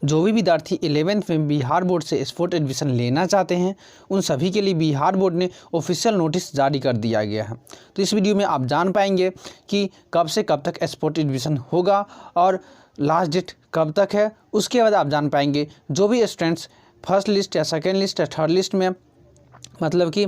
जो भी विद्यार्थी 11th में बिहार बोर्ड से स्पोर्ट एडमिशन लेना चाहते हैं उन सभी के लिए बिहार बोर्ड ने ऑफिशियल नोटिस जारी कर दिया गया है। तो इस वीडियो में आप जान पाएंगे कि कब से कब तक स्पोर्ट एडमिशन होगा और लास्ट डेट कब तक है। उसके बाद आप जान पाएंगे जो भी स्टूडेंट्स फर्स्ट लिस्ट या सेकेंड लिस्ट या थर्ड लिस्ट में मतलब कि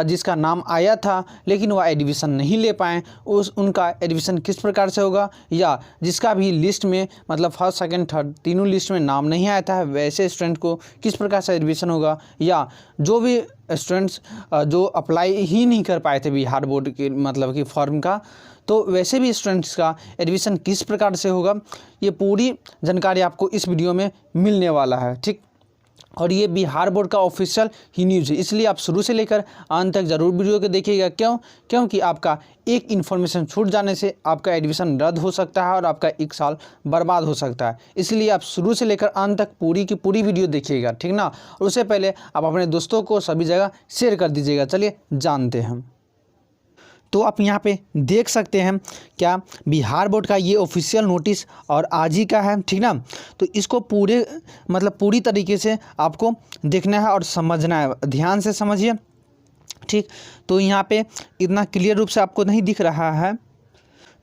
जिसका नाम आया था लेकिन वह एडमिशन नहीं ले पाए उनका एडमिशन किस प्रकार से होगा, या जिसका भी लिस्ट में मतलब फर्स्ट सेकंड थर्ड तीनों लिस्ट में नाम नहीं आया था वैसे स्टूडेंट को किस प्रकार से एडमिशन होगा, या जो भी स्टूडेंट्स जो अप्लाई ही नहीं कर पाए थे बिहार बोर्ड के मतलब कि फॉर्म का, तो वैसे भी स्टूडेंट्स का एडमिशन किस प्रकार से होगा, ये पूरी जानकारी आपको इस वीडियो में मिलने वाला है। ठीक, और ये बिहार बोर्ड का ऑफिशियल ही न्यूज़ है, इसलिए आप शुरू से लेकर अंत तक ज़रूर वीडियो को देखिएगा। क्योंकि आपका एक इन्फॉर्मेशन छूट जाने से आपका एडमिशन रद्द हो सकता है और आपका एक साल बर्बाद हो सकता है। इसलिए आप शुरू से लेकर अंत तक पूरी की पूरी वीडियो देखिएगा, ठीक ना। और उससे पहले आप अपने दोस्तों को सभी जगह शेयर कर दीजिएगा। चलिए जानते हैं। तो आप यहाँ पे देख सकते हैं क्या बिहार बोर्ड का ये ऑफिशियल नोटिस और आज ही का है, ठीक ना। तो इसको पूरी तरीके से आपको देखना है और समझना है, ध्यान से समझिए। ठीक, तो यहाँ पे इतना क्लियर रूप से आपको नहीं दिख रहा है।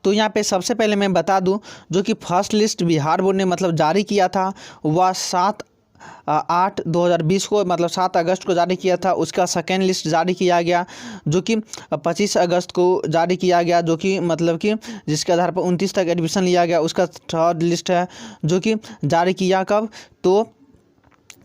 तो यहाँ पे सबसे पहले मैं बता दूं जो कि फर्स्ट लिस्ट बिहार बोर्ड ने मतलब जारी किया था वह 7/8/2020 को मतलब 7 अगस्त को जारी किया था। उसका सेकेंड लिस्ट जारी किया गया जो कि 25 अगस्त को जारी किया गया, जो कि मतलब कि जिसके आधार पर 29 तक एडमिशन लिया गया। उसका थर्ड लिस्ट है जो कि जारी किया कब, तो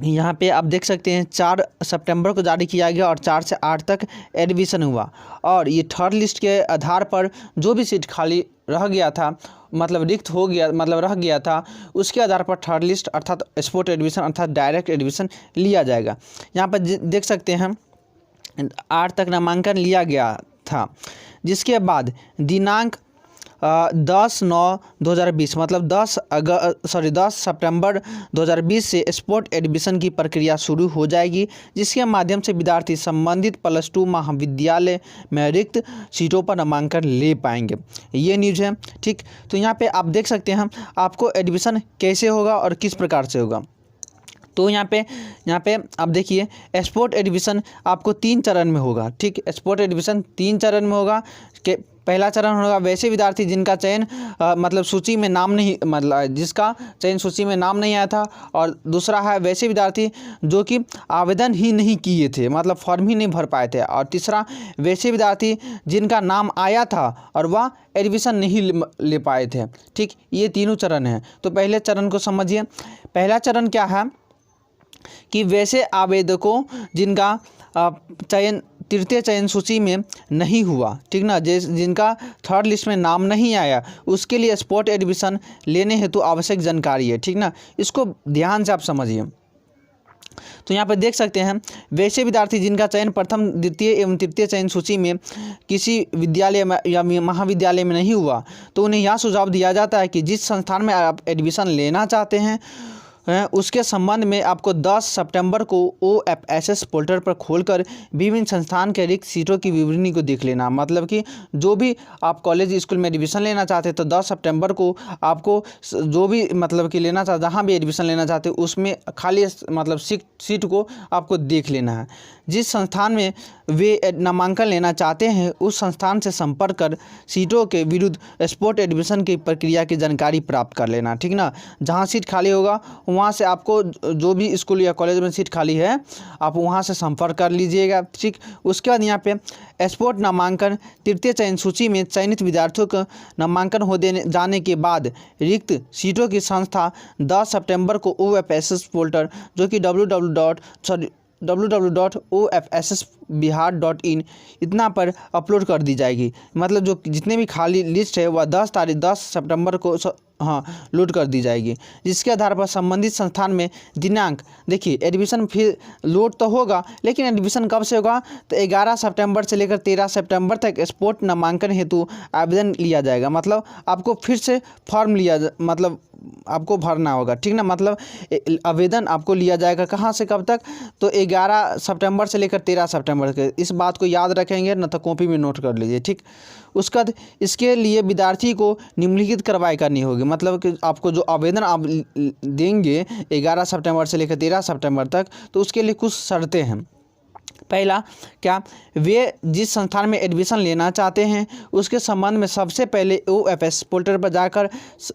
यहाँ पे आप देख सकते हैं 4 सितंबर को जारी किया गया और 4 से 8 तक एडमिशन हुआ। और ये थर्ड लिस्ट के आधार पर जो भी सीट खाली रह गया था मतलब रिक्त हो गया मतलब रह गया था उसके आधार पर थर्ड लिस्ट अर्थात स्पोर्ट एडमिशन अर्थात डायरेक्ट एडमिशन लिया जाएगा। यहाँ पर देख सकते हैं 8 तक नामांकन लिया गया था, जिसके बाद दिनांक 10/9/2020 मतलब 10 सितंबर 2020 से स्पोर्ट एडमिशन की प्रक्रिया शुरू हो जाएगी, जिसके माध्यम से विद्यार्थी संबंधित +2 महाविद्यालय में रिक्त सीटों पर नामांकन ले पाएंगे। ये न्यूज़ है। ठीक, तो यहाँ पे आप देख सकते हैं आपको एडमिशन कैसे होगा और किस प्रकार से होगा। तो यहाँ पे आप देखिए स्पोर्ट एडमिशन आपको 3 चरण में होगा। ठीक, स्पोर्ट एडमिशन 3 चरण में होगा। कि पहला चरण होगा वैसे विद्यार्थी जिनका चयन मतलब सूची में नाम नहीं मतलब जिसका चयन सूची में नाम नहीं आया था, और दूसरा है वैसे विद्यार्थी जो कि आवेदन ही नहीं किए थे मतलब फॉर्म ही नहीं भर पाए थे, और तीसरा वैसे विद्यार्थी जिनका नाम आया था और वह एडमिशन नहीं ले पाए थे। ठीक, ये तीनों चरण हैं। तो पहले चरण को समझिए। पहला चरण क्या है कि वैसे आवेदकों जिनका चयन तृतीय चयन सूची में नहीं हुआ, ठीक ना, जिनका थर्ड लिस्ट में नाम नहीं आया, उसके लिए स्पोर्ट एडमिशन लेने हेतु आवश्यक जानकारी है, ठीक ना। इसको ध्यान से आप समझिए। तो यहाँ पर देख सकते हैं वैसे विद्यार्थी जिनका चयन प्रथम द्वितीय एवं तृतीय चयन सूची में किसी विद्यालय में या महाविद्यालय में नहीं हुआ, तो उन्हें यह सुझाव दिया जाता है कि जिस संस्थान में आप एडमिशन लेना चाहते हैं उसके संबंध में आपको 10 सितंबर को OFSS पोर्टल पर खोलकर विभिन्न संस्थान के रिक्त सीटों की विवरणी को देख लेना। मतलब कि जो भी आप कॉलेज स्कूल में एडमिशन लेना चाहते हैं तो 10 सितंबर को आपको जो भी मतलब कि लेना चाहते जहाँ भी एडमिशन लेना चाहते हैं उसमें खाली मतलब सीट को आपको देख लेना है। जिस संस्थान में वे नामांकन लेना चाहते हैं उस संस्थान से संपर्क कर सीटों के विरुद्ध स्पोर्ट एडमिशन की प्रक्रिया की जानकारी प्राप्त कर लेना, ठीक ना। जहाँ सीट खाली होगा वहाँ से आपको जो भी स्कूल या कॉलेज में सीट खाली है आप वहाँ से संपर्क कर लीजिएगा। ठीक, उसके बाद यहाँ पे स्पोर्ट नामांकन तृतीय चयन सूची में चयनित विद्यार्थियों का नामांकन हो जाने के बाद रिक्त सीटों की संस्था 10 सितंबर को OFSS पोर्टल जो कि www.ofssbihar.in इतना पर अपलोड कर दी जाएगी। मतलब जो जितने भी खाली लिस्ट है वह 10 सितंबर को लोड कर दी जाएगी, जिसके आधार पर संबंधित संस्थान में दिनांक देखिए एडमिशन फिर लोड तो होगा लेकिन एडमिशन कब से होगा तो 11 सितंबर से लेकर 13 सितंबर तक स्पोर्ट नामांकन हेतु आवेदन लिया जाएगा। मतलब आपको फिर से फॉर्म मतलब आपको भरना होगा, ठीक ना। मतलब आवेदन आपको लिया जाएगा कहाँ से कब तक तो 11 सितंबर से लेकर 13 सितंबर सितंबर के, इस बात को याद रखेंगे न तो कॉपी में नोट कर लीजिए, ठीक। उसके बाद इसके लिए विद्यार्थी को निम्नलिखित कार्रवाई करनी होगी, मतलब कि आपको जो आवेदन आप देंगे 11 सितंबर से लेकर 13 सितंबर तक, तो उसके लिए कुछ शर्तें हैं। पहला क्या, वे जिस संस्थान में एडमिशन लेना चाहते हैं उसके संबंध में सबसे पहले OFS पोर्टल पर जाकर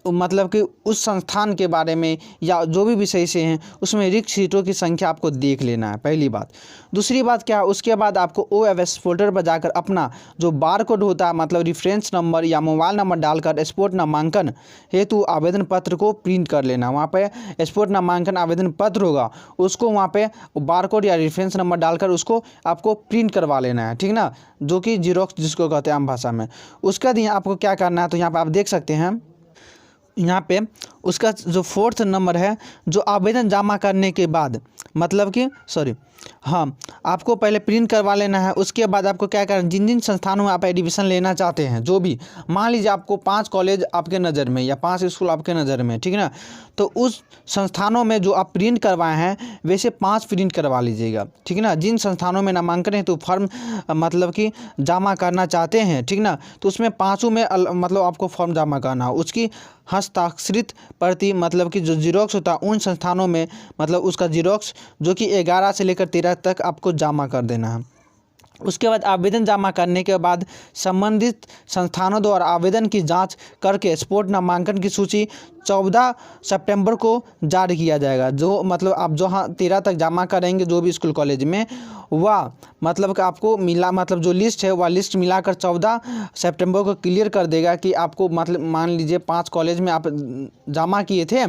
मतलब कि उस संस्थान के बारे में या जो भी विषय से हैं उसमें रिक्त सीटों की संख्या आपको देख लेना है, पहली बात। दूसरी बात क्या, उसके बाद आपको OFS पोर्टल पर जाकर अपना जो बार कोड होता है, मतलब रेफरेंस नंबर या मोबाइल नंबर डालकर स्पोर्ट नामांकन हेतु आवेदन पत्र को प्रिंट कर लेना। वहाँ पे स्पोर्ट नामांकन आवेदन पत्र होगा, उसको वहाँ पे बार कोड या रेफरेंस नंबर डालकर उसको आपको प्रिंट करवा लेना है, ठीक ना, जो कि जीरोक्स जिसको कहते हैं आम भाषा में। उसका दिन आपको क्या करना है, तो यहाँ पे आप देख सकते हैं, यहाँ पे उसका जो 4th नंबर है, जो आवेदन जमा करने के बाद मतलब कि हाँ, आपको पहले प्रिंट करवा लेना है। उसके बाद आपको क्या करना, जिन जिन संस्थानों में आप एडमिशन लेना चाहते हैं, जो भी मान लीजिए आपको 5 कॉलेज आपके नज़र में या 5 स्कूल आपके नज़र में, ठीक ना, तो उस संस्थानों में जो आप प्रिंट करवाए हैं वैसे 5 प्रिंट करवा लीजिएगा, ठीक ना। जिन संस्थानों में नामांकन है तो फॉर्म मतलब कि जमा करना चाहते हैं, ठीक ना, तो उसमें 5 में मतलब आपको फॉर्म जमा करना हो। उसकी हस्ताक्षरित प्रति मतलब कि जो जीरोक्स होता है उन संस्थानों में, मतलब उसका जीरोक्स जो कि 11 से लेकर 13 तक आपको जमा कर देना है। उसके बाद आवेदन जमा करने के बाद संबंधित संस्थानों द्वारा आवेदन की जांच करके स्पोर्ट नामांकन की सूची 14 सितंबर को जारी किया जाएगा। जो मतलब आप जहाँ 13 तक जमा करेंगे जो भी स्कूल कॉलेज में, वह मतलब कि आपको मिला, मतलब जो लिस्ट है वह लिस्ट मिलाकर 14 सितंबर को क्लियर कर देगा कि आपको मतलब मान लीजिए 5 कॉलेज में आप जमा किए थे,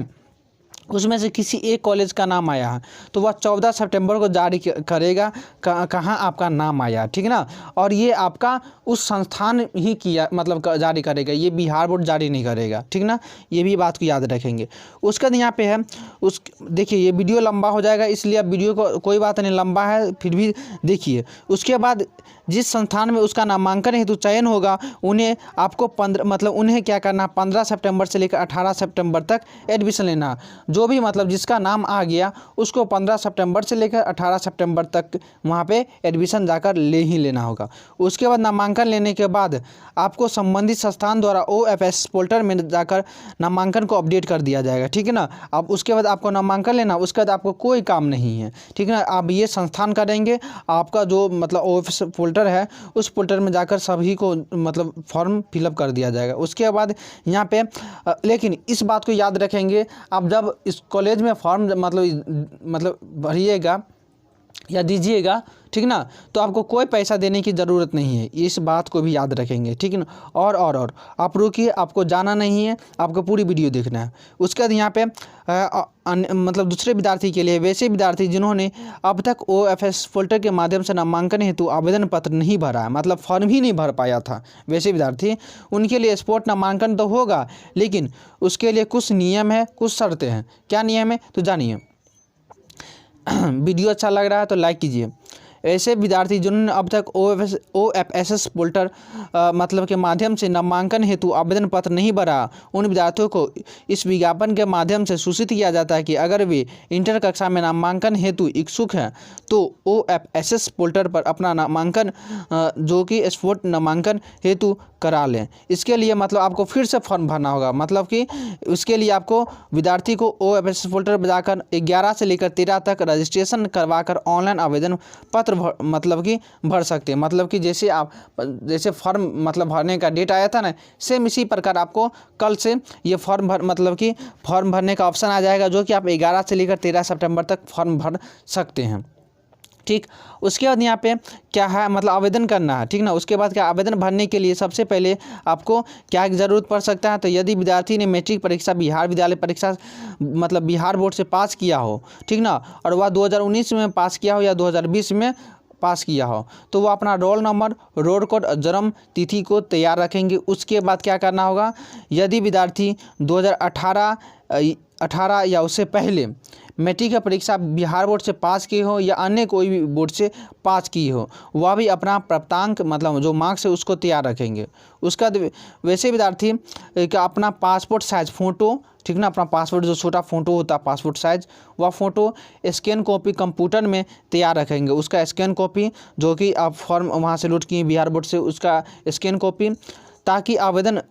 उसमें से किसी एक कॉलेज का नाम आया है तो वह 14 सितंबर को जारी करेगा कहाँ आपका नाम आया, ठीक ना। और ये आपका उस संस्थान ही किया मतलब जारी करेगा, ये बिहार बोर्ड जारी नहीं करेगा, ठीक ना, ये भी बात को याद रखेंगे। उसके बाद यहाँ पे है उस देखिए ये वीडियो लंबा हो जाएगा, इसलिए अब वीडियो को कोई बात नहीं, लंबा है फिर भी देखिए। उसके बाद जिस संस्थान में उसका नामांकन हेतु चयन होगा उन्हें आपको 15 मतलब उन्हें क्या करना, 15 सितंबर से लेकर 18 सितंबर तक एडमिशन लेना। जो भी मतलब जिसका नाम आ गया उसको 15 सितंबर से लेकर 18 सितंबर तक वहाँ पे एडमिशन जाकर ले ही लेना होगा। उसके बाद नामांकन लेने के बाद आपको संबंधित संस्थान द्वारा OFS पोर्टल में जाकर नामांकन को अपडेट कर दिया जाएगा, ठीक है ना। अब उसके बाद आपको नामांकन लेना, उसके बाद आपको कोई काम नहीं है, ठीक है ना। आप ये संस्थान करेंगे, आपका जो मतलब OFS पोर्टल है उस पोर्टल में जाकर सभी को मतलब फॉर्म फिलअप कर दिया जाएगा। उसके बाद यहाँ पे लेकिन इस बात को याद रखेंगे, आप जब इस कॉलेज में फॉर्म मतलब भरिएगा या दीजिएगा, ठीक ना, तो आपको कोई पैसा देने की ज़रूरत नहीं है, इस बात को भी याद रखेंगे, ठीक है ना। और आप रुकिए, आपको जाना नहीं है, आपको पूरी वीडियो देखना है। उसके बाद यहाँ पे मतलब दूसरे विद्यार्थी के लिए, वैसे विद्यार्थी जिन्होंने अब तक OFS पोर्टल के माध्यम से नामांकन हेतु आवेदन पत्र नहीं भरा है, मतलब फॉर्म ही नहीं भर पाया था, वैसे विद्यार्थी उनके लिए स्पोर्ट नामांकन तो होगा, लेकिन उसके लिए कुछ नियम है, कुछ शर्तें हैं। क्या नियम है तो जानिए। वीडियो अच्छा लग रहा है तो लाइक कीजिए। ऐसे विद्यार्थी जिन्होंने अब तक OFS पोर्टल मतलब के माध्यम से नामांकन हेतु आवेदन पत्र नहीं भरा, उन विद्यार्थियों को इस विज्ञापन के माध्यम से सूचित किया जाता है कि अगर वे इंटर कक्षा में नामांकन हेतु इच्छुक हैं तो OFS पोर्टल पर अपना नामांकन जो कि स्पोर्ट नामांकन हेतु करा लें। इसके लिए मतलब आपको फिर से फॉर्म भरना होगा, मतलब कि उसके लिए आपको विद्यार्थी को OFS पोर्टल पर जाकर 11 से लेकर 13 तक रजिस्ट्रेशन करवाकर ऑनलाइन आवेदन पत्र मतलब कि भर सकते हैं। मतलब कि जैसे फॉर्म मतलब भरने का डेट आया था ना, सेम इसी प्रकार आपको कल से ये फॉर्म भरने का ऑप्शन आ जाएगा, जो कि आप 11 से लेकर 13 सितंबर तक फॉर्म भर सकते हैं, ठीक। उसके बाद यहाँ पे क्या है, मतलब आवेदन करना है, ठीक ना। उसके बाद क्या, आवेदन भरने के लिए सबसे पहले आपको क्या ज़रूरत पड़ सकता है, तो यदि विद्यार्थी ने मैट्रिक परीक्षा बिहार विद्यालय परीक्षा मतलब बिहार बोर्ड से पास किया हो, ठीक ना, और वह 2019 में पास किया हो या 2020 में पास किया हो, तो वो अपना रोल नंबर, रोल कोड, जन्म तिथि को तैयार रखेंगे। उसके बाद क्या करना होगा, यदि विद्यार्थी 2018 2018 या उससे पहले मैट्रिक की परीक्षा बिहार बोर्ड से पास की हो या अन्य कोई भी बोर्ड से पास की हो, वह भी अपना प्राप्तांक मतलब जो मार्क्स है उसको तैयार रखेंगे। उसका वैसे विद्यार्थी का अपना पासपोर्ट साइज फ़ोटो, ठीक ना, अपना पासपोर्ट जो छोटा फ़ोटो होता है पासपोर्ट साइज, वह फ़ोटो स्कैन कॉपी कंप्यूटर में तैयार रखेंगे। उसका स्कैन कॉपी जो कि आप फॉर्म वहाँ से लोड किए बिहार बोर्ड से, उसका स्कैन कॉपी, ताकि आवेदन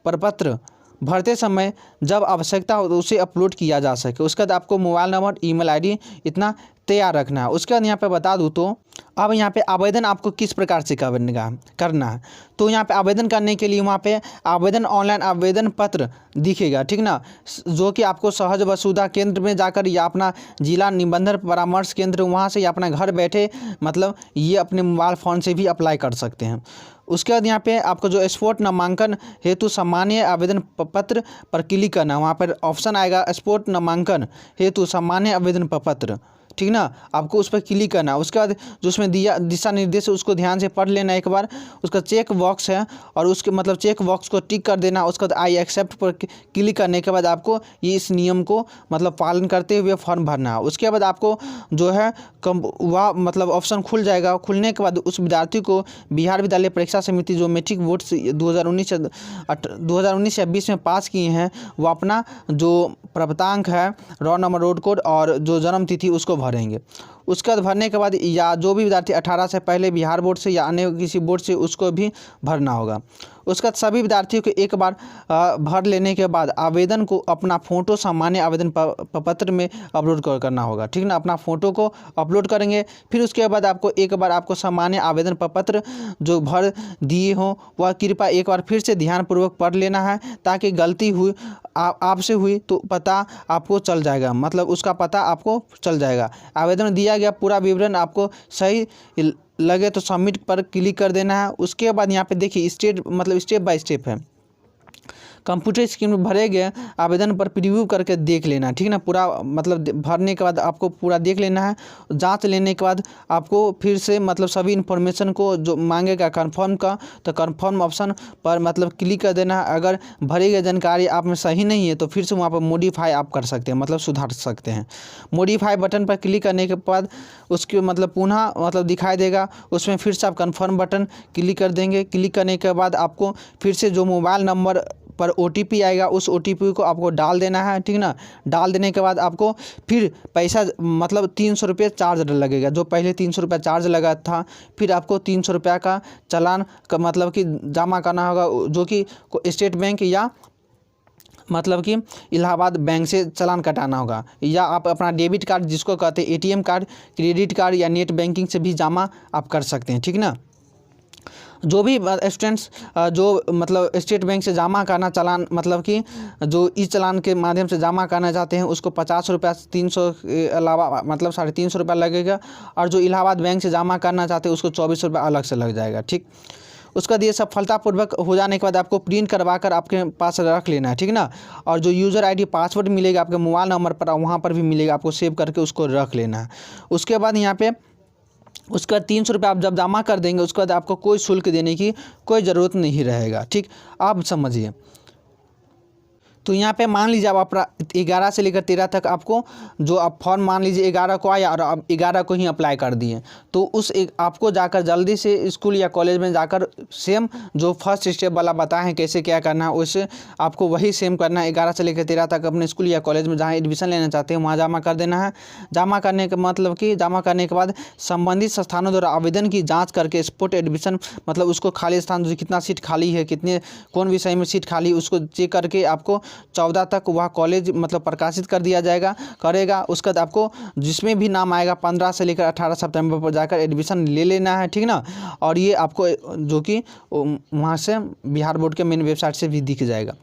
प्रपत्र भरते समय जब आवश्यकता हो तो उसे अपलोड किया जा सके। उसके बाद आपको मोबाइल नंबर, ईमेल आईडी इतना तैयार रखना है। उसके बाद यहाँ पे बता दूँ तो अब यहाँ पे आवेदन आपको किस प्रकार से करना है। तो यहाँ पे आवेदन करने के लिए वहाँ पे आवेदन ऑनलाइन आवेदन पत्र दिखेगा, ठीक ना, जो कि आपको सहज वसुधा केंद्र में जाकर या अपना जिला निबंधन परामर्श केंद्र वहाँ से या अपना घर बैठे मतलब ये अपने मोबाइल फ़ोन से भी अप्लाई कर सकते हैं। उसके बाद यहाँ पे आपको जो स्पोर्ट नामांकन हेतु सामान्य आवेदन पत्र पर क्लिक करना है। वहाँ पर ऑप्शन आएगा स्पोर्ट नामांकन हेतु सामान्य आवेदन पत्र, ठीक ना, आपको उस पर क्लिक करना है। उसके बाद जो उसमें दिया दिशा निर्देश है उसको ध्यान से पढ़ लेना एक बार। उसका चेक बॉक्स है और उसके मतलब चेक बॉक्स को टिक कर देना। उसके बाद आई एक्सेप्ट पर क्लिक करने के बाद आपको ये इस नियम को मतलब पालन करते हुए फॉर्म भरना है। उसके बाद आपको जो है वह मतलब ऑप्शन खुल जाएगा। खुलने के बाद उस विद्यार्थी को बिहार विद्यालय परीक्षा समिति जो मैट्रिक बोर्ड से 2019 या 20 में पास किए हैं, वो अपना जो प्राप्तांक है, रोल नंबर, रोड कोड और जो जन्म तिथि उसको भरेंगे। उसके बाद भरने के बाद या जो भी विद्यार्थी 18 से पहले बिहार बोर्ड से या अन्य किसी बोर्ड से उसको भी भरना होगा। उसके बाद सभी विद्यार्थियों को एक बार भर लेने के बाद आवेदन को अपना फ़ोटो सामान्य आवेदन पत्र में अपलोड करना होगा, ठीक ना, अपना फ़ोटो को अपलोड करेंगे। फिर उसके बाद आपको एक बार आपको सामान्य आवेदन पत्र जो भर दिए हों वह कृपया एक बार फिर से ध्यानपूर्वक पढ़ लेना है, ताकि गलती हुई आपसे हुई तो पता आपको चल जाएगा, मतलब उसका पता आपको चल जाएगा। आवेदन दिया गया पूरा विवरण आपको सही लगे तो सबमिट पर क्लिक कर देना है। उसके बाद यहाँ पे देखिए स्टेप बाय स्टेप है। कंप्यूटर स्क्रीन में भरे गए आवेदन पर प्रीव्यू करके देख लेना, ठीक ना, पूरा मतलब भरने के बाद आपको पूरा देख लेना है। जांच लेने के बाद आपको फिर से मतलब सभी इन्फॉर्मेशन को जो मांगेगा कंफर्म का, तो कंफर्म ऑप्शन पर मतलब क्लिक कर देना है। अगर भरी गई जानकारी आप में सही नहीं है तो फिर से वहाँ पर मॉडिफाई आप कर सकते हैं, मतलब सुधार सकते हैं। मॉडिफाई बटन पर क्लिक करने के बाद उसके मतलब पुनः मतलब दिखाई देगा, उसमें फिर से आप कंफर्म बटन क्लिक कर देंगे। क्लिक करने के बाद आपको फिर से जो मोबाइल नंबर पर OTP आएगा उस OTP को आपको डाल देना है, ठीक ना। डाल देने के बाद आपको फिर पैसा मतलब 300 रुपये चार्ज लगेगा। जो पहले 300 रुपये चार्ज लगा था, फिर आपको 300 रुपये का चालान का मतलब कि जमा करना होगा, जो कि स्टेट बैंक या मतलब कि इलाहाबाद बैंक से चालान कटाना होगा, या आप अपना डेबिट कार्ड जिसको कहते हैं ATM कार्ड, क्रेडिट कार्ड या नेट बैंकिंग से भी जमा आप कर सकते हैं, ठीक ना। जो भी स्टूडेंट्स जो मतलब स्टेट बैंक से जमा करना चालान मतलब कि जो ई चालान के माध्यम से जमा करना चाहते हैं उसको 50 रुपया 300 के अलावा मतलब 350 रुपया लगेगा, और जो इलाहाबाद बैंक से जमा करना चाहते हैं उसको 24 रुपया अलग से लग जाएगा, ठीक। उसका ये सफलतापूर्वक हो जाने के बाद आपको प्रिंट करवा कर आपके पास रख लेना है, ठीक ना। और जो यूज़र ID पासवर्ड मिलेगा आपके मोबाइल नंबर पर, वहाँ पर भी मिलेगा, आपको सेव करके उसको रख लेना है। उसके बाद यहाँ पे उसका 300 रुपये आप जब जमा कर देंगे उसके बाद आपको कोई शुल्क देने की कोई ज़रूरत नहीं रहेगा, ठीक। आप समझिए। तो यहाँ पे मान लीजिए आप अपना 11 से लेकर 13 तक आपको जो आप फॉर्म मान लीजिए 11 को आया और आप 11 को ही अप्लाई कर दिए, तो आपको जाकर जल्दी से स्कूल या कॉलेज में जाकर सेम जो फर्स्ट स्टेप वाला बताए हैं कैसे क्या करना है, वैसे आपको वही सेम करना है। 11 से लेकर 13 तक अपने स्कूल या कॉलेज में जहाँ एडमिशन लेना चाहते हैं वहाँ जमा कर देना है। जमा करने के मतलब कि जमा करने के बाद संबंधित संस्थानों द्वारा आवेदन की जाँच करके स्पॉट एडमिशन मतलब उसको खाली स्थान जो कितना सीट खाली है, कितने कौन विषय में सीट खाली, उसको चेक करके आपको 14 तक वह कॉलेज मतलब प्रकाशित कर दिया करेगा। उसके बाद आपको जिसमें भी नाम आएगा 15 से लेकर 18 सितंबर पर जाकर एडमिशन ले लेना है, ठीक ना। और ये आपको जो कि वहाँ से बिहार बोर्ड के मेन वेबसाइट से भी दिख जाएगा।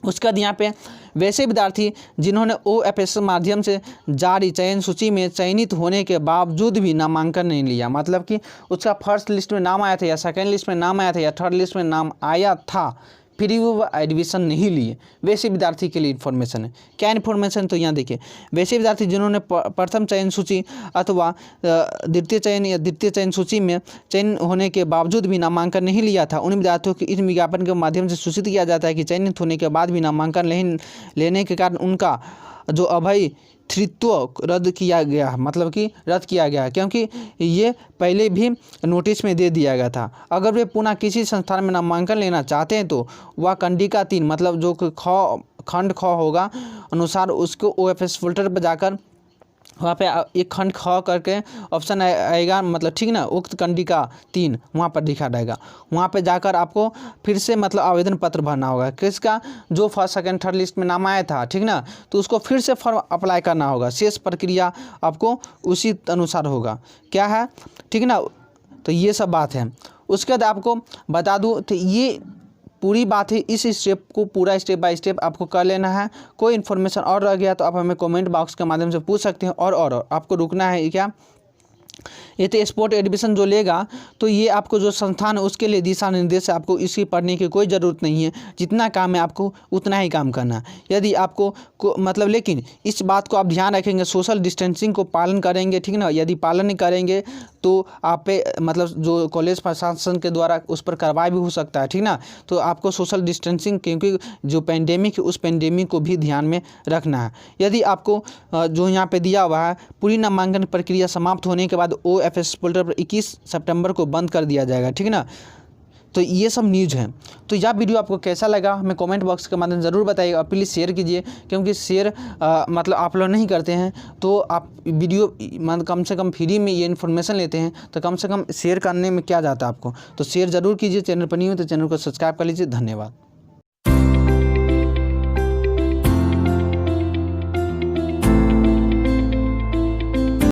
उसके बाद यहाँ पे वैसे विद्यार्थी जिन्होंने OFS माध्यम से जारी चयन सूची में चयनित होने के बावजूद भी नामांकन नहीं लिया, मतलब कि उसका फर्स्ट लिस्ट में नाम आया था या सेकेंड लिस्ट में नाम आया था या थर्ड लिस्ट में नाम आया था, फिर भी वो एडमिशन नहीं लिए, वैसे विद्यार्थी के लिए इन्फॉर्मेशन है। क्या इन्फॉर्मेशन, तो यहाँ देखिए, वैसे विद्यार्थी जिन्होंने प्रथम चयन सूची अथवा द्वितीय चयन या द्वितीय चयन सूची में चयन होने के बावजूद भी नामांकन नहीं लिया था, उन विद्यार्थियों को इस विज्ञापन के माध्यम से सूचित किया जाता है कि चयनित होने के बाद भी नामांकन नहीं लेने के कारण उनका जो अभयित्व रद्द किया गया, मतलब कि रद्द किया गया, क्योंकि ये पहले भी नोटिस में दे दिया गया था। अगर वे पुनः किसी संस्थान में नामांकन लेना चाहते हैं तो वह कंडिका 3 मतलब जो खंड ख होगा अनुसार उसको OFS फिल्टर पर जाकर वहाँ पे एक खंड ख करके ऑप्शन आएगा, मतलब ठीक ना, उक्त कंडिका 3 वहाँ पर दिखा रहेगा। वहाँ पे जाकर आपको फिर से मतलब आवेदन पत्र भरना होगा, किसका, जो फर्स्ट सेकंड थर्ड लिस्ट में नाम आया था, ठीक ना, तो उसको फिर से फॉर्म अप्लाई करना होगा। शेष प्रक्रिया आपको उसी अनुसार होगा, क्या है, ठीक ना। तो ये सब बात है। उसके बाद आपको बता दूँ तो ये पूरी बात है, इस स्टेप को पूरा स्टेप बाय स्टेप आपको कर लेना है। कोई इन्फॉर्मेशन और रह गया तो आप हमें कमेंट बॉक्स के माध्यम से पूछ सकते हैं। और आपको रुकना है क्या, ये तो स्पोर्ट एडमिशन जो लेगा तो ये आपको जो संस्थान है उसके लिए दिशा निर्देश है, आपको इसकी पढ़ने की कोई ज़रूरत नहीं है। जितना काम है आपको उतना ही काम करना है। यदि आपको मतलब, लेकिन इस बात को आप ध्यान रखेंगे, सोशल डिस्टेंसिंग को पालन करेंगे, ठीक ना। यदि पालन नहीं करेंगे तो आप पे मतलब जो कॉलेज प्रशासन के द्वारा उस पर कार्रवाई भी हो सकता है, ठीक ना। तो आपको सोशल डिस्टेंसिंग, क्योंकि जो पेंडेमिक है उस पेंडेमिक को भी ध्यान में रखना है। यदि आपको जो यहाँ पे दिया हुआ है, पूरी नामांकन प्रक्रिया समाप्त होने के बाद OFS पोर्टल पर 21 सितंबर को बंद कर दिया जाएगा, ठीक ना। तो ये सब न्यूज़ है। तो यह वीडियो आपको कैसा लगा हमें कमेंट बॉक्स के माध्यम से ज़रूर बताइएगा। प्लीज़ शेयर कीजिए, क्योंकि शेयर मतलब आप लोग नहीं करते हैं तो आप वीडियो मतलब कम से कम फ्री में ये इन्फॉर्मेशन लेते हैं तो कम से कम शेयर करने में क्या जाता है आपको। तो शेयर ज़रूर कीजिए। चैनल पर नहीं हो तो चैनल को सब्सक्राइब कर लीजिए। धन्यवाद।